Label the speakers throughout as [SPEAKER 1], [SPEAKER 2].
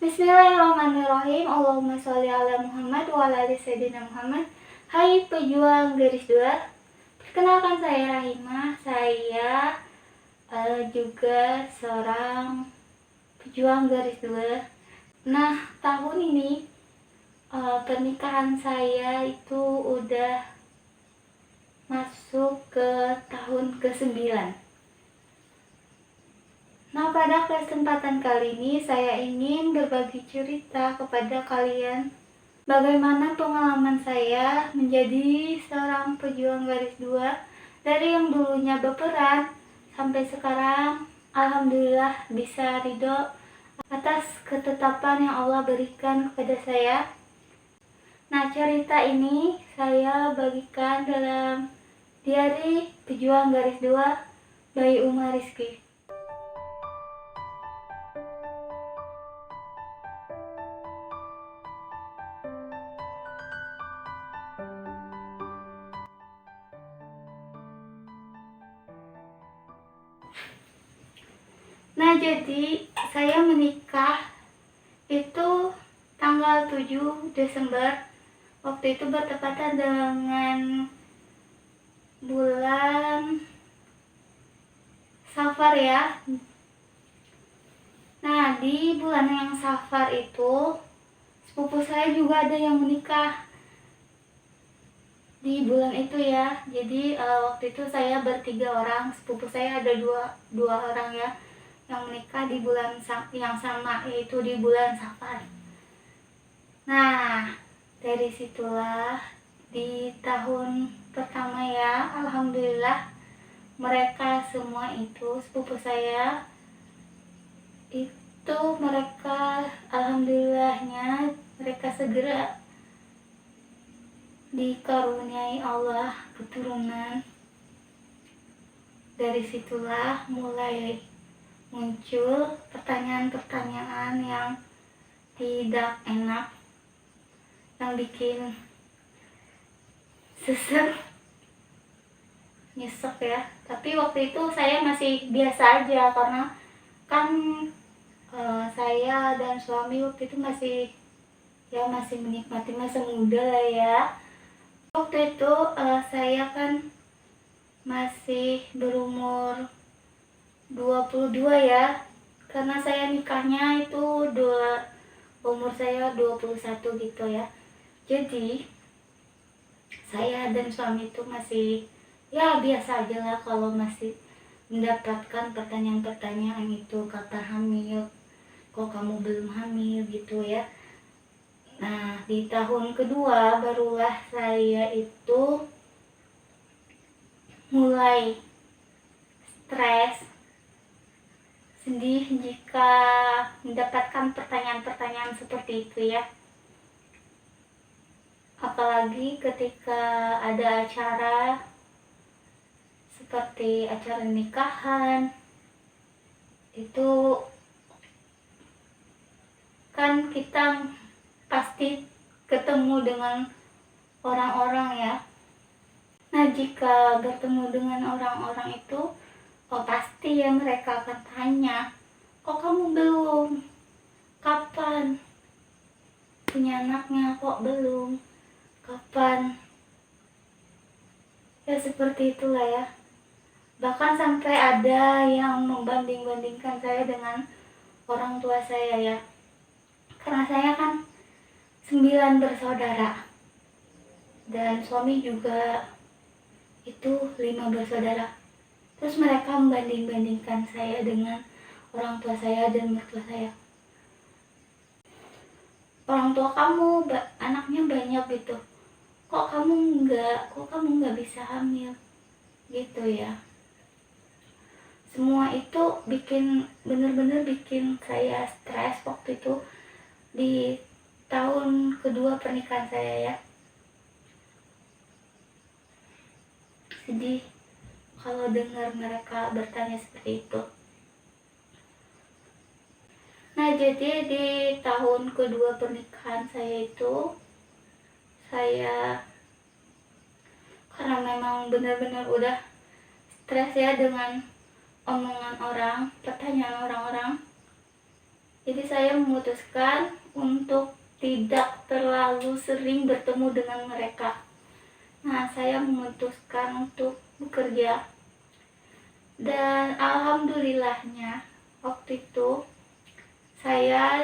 [SPEAKER 1] Bismillahirrahmanirrahim. Allahumma sholli ala Muhammad wa ala ali sayyidina Muhammad. Hai pejuang garis 2. Perkenalkan, saya Rahimah. Saya juga seorang pejuang garis 2. Nah, tahun ini pernikahan saya itu udah masuk ke tahun ke-9. Nah, pada kesempatan kali ini saya ingin berbagi cerita kepada kalian bagaimana pengalaman saya menjadi seorang pejuang garis 2 dari yang dulunya berperan sampai sekarang alhamdulillah bisa ridho atas ketetapan yang Allah berikan kepada saya. Nah, cerita ini saya bagikan dalam diari pejuang garis 2 by Umar Rizky. Nah, jadi saya menikah itu tanggal 7 Desember. Waktu itu bertepatan dengan bulan Safar ya. Nah, di bulan yang Safar itu sepupu saya juga ada yang menikah di bulan itu ya. Jadi waktu itu saya bertiga orang, sepupu saya ada dua orang ya yang menikah di bulan yang sama, yaitu di bulan Safar. Nah, dari situlah di tahun pertama ya, alhamdulillah mereka semua itu sepupu saya itu mereka alhamdulillahnya mereka segera dikaruniai Allah keturunan. Dari situlah mulai muncul pertanyaan-pertanyaan yang tidak enak, yang bikin sesek, nyesek ya. Tapi waktu itu saya masih biasa aja karena kan saya dan suami waktu itu masih menikmati masa muda lah ya. Waktu itu saya kan masih berumur 22 ya, karena saya nikahnya itu umur saya 21 gitu ya. Jadi saya dan suami itu masih ya biasa aja lah kalau masih mendapatkan pertanyaan-pertanyaan itu, kapan hamil, kok kamu belum hamil gitu ya. Nah, di tahun kedua barulah saya itu mulai stres, sedih jika mendapatkan pertanyaan-pertanyaan seperti itu ya. Apalagi ketika ada acara seperti acara nikahan, itu kan kita pasti ketemu dengan orang-orang ya. Nah, jika bertemu dengan orang-orang itu pasti ya mereka akan tanya, kok kamu belum? Kapan? Punya anaknya kok belum? Kapan? Ya seperti itulah ya. Bahkan sampai ada yang membanding-bandingkan saya dengan orang tua saya ya. Karena saya kan 9 bersaudara. Dan suami juga itu 5 bersaudara. Terus mereka membanding-bandingkan saya dengan orang tua saya dan mertua saya. Orang tua kamu anaknya banyak gitu, kok kamu nggak bisa hamil gitu ya. Semua itu bener-bener bikin saya stres waktu itu di tahun kedua pernikahan saya ya. Sedih kalau dengar mereka bertanya seperti itu. Nah, jadi di tahun kedua pernikahan saya itu, saya karena memang benar-benar udah stres ya dengan omongan orang, pertanyaan orang-orang. Jadi saya memutuskan untuk tidak terlalu sering bertemu dengan mereka. Nah, saya memutuskan untuk bekerja. Dan alhamdulillahnya waktu itu saya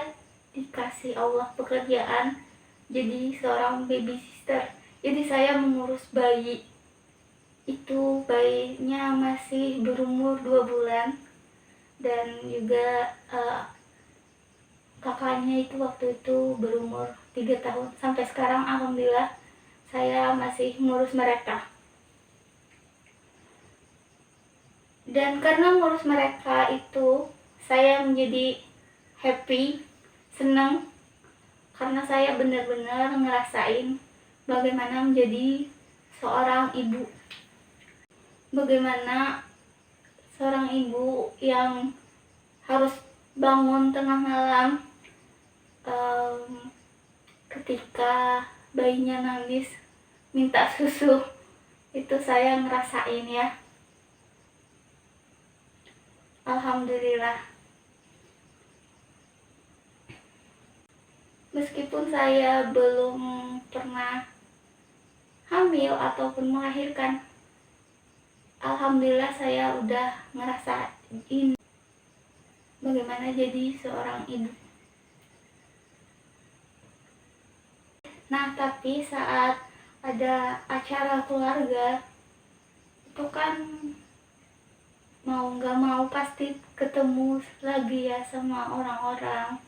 [SPEAKER 1] dikasih Allah pekerjaan jadi seorang baby sister. Jadi saya mengurus bayi. Itu bayinya masih berumur 2 bulan. Dan juga kakaknya itu waktu itu berumur 3 tahun. Sampai sekarang alhamdulillah saya masih mengurus mereka. Dan karena mengurus mereka itu saya menjadi happy, senang, karena saya benar-benar ngerasain bagaimana menjadi seorang ibu. Bagaimana seorang ibu yang harus bangun tengah malam ketika bayinya nangis minta susu. Itu saya ngerasain ya. Alhamdulillah. Meskipun saya belum pernah hamil ataupun melahirkan, alhamdulillah saya udah ngerasain bagaimana jadi seorang ibu. Nah, tapi saat ada acara keluarga, itu kan mau nggak mau pasti ketemu lagi ya sama orang-orang.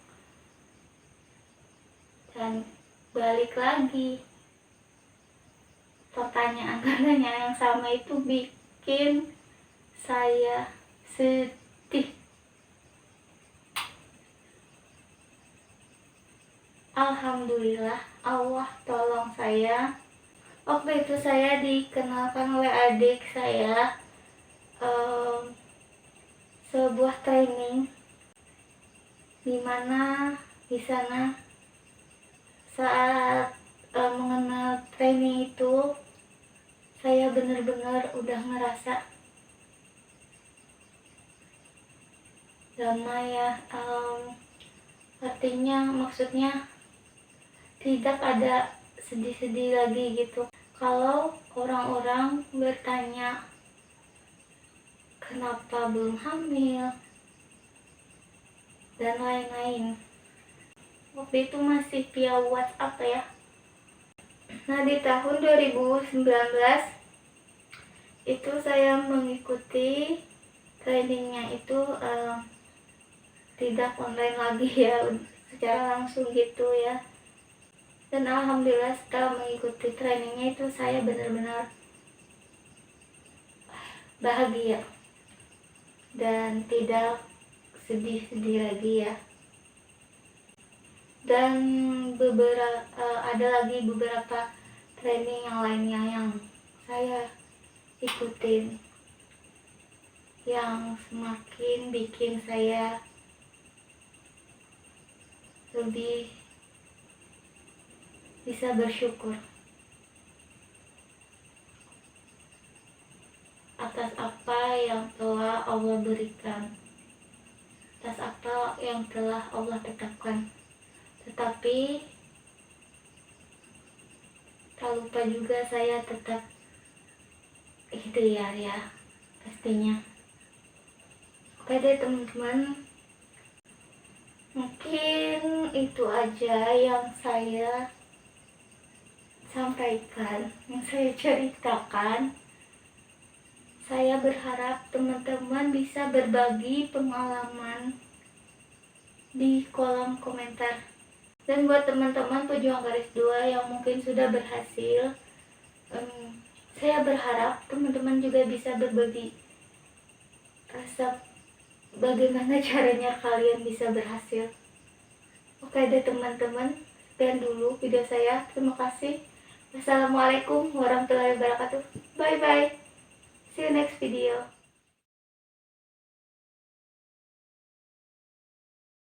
[SPEAKER 1] Dan balik lagi, pertanyaan-pertanyaan yang sama itu bikin saya sedih. Alhamdulillah Allah tolong saya. Waktu itu saya dikenalkan oleh adik saya sebuah training, dimana di sana saat mengenal training itu saya benar-benar udah ngerasa damai ya. Artinya maksudnya tidak ada sedih-sedih lagi gitu. Kalau orang-orang bertanya kenapa belum hamil dan lain-lain, waktu itu masih via WhatsApp ya. Nah, di tahun 2019 itu saya mengikuti trainingnya itu tidak online lagi ya, secara langsung gitu ya. Dan alhamdulillah setelah mengikuti trainingnya itu saya benar-benar bahagia dan tidak sedih-sedih lagi ya. Dan ada lagi beberapa training yang lainnya yang saya ikutin, yang semakin bikin saya lebih bisa bersyukur atas apa yang telah Allah berikan, atas apa yang telah Allah tetapkan. Tetapi tak lupa juga saya tetap ikhtiar ya pastinya. Oke deh teman-teman, mungkin itu aja yang saya sampaikan, yang saya ceritakan. Saya berharap teman-teman bisa berbagi pengalaman di kolom komentar. Dan buat teman-teman pejuang garis 2 yang mungkin sudah berhasil, saya berharap teman-teman juga bisa berbagi rasa bagaimana caranya kalian bisa berhasil. Oke deh teman-teman, sekian dulu video saya. Terima kasih. Wassalamualaikum warahmatullahi wabarakatuh. Bye bye. See you next video.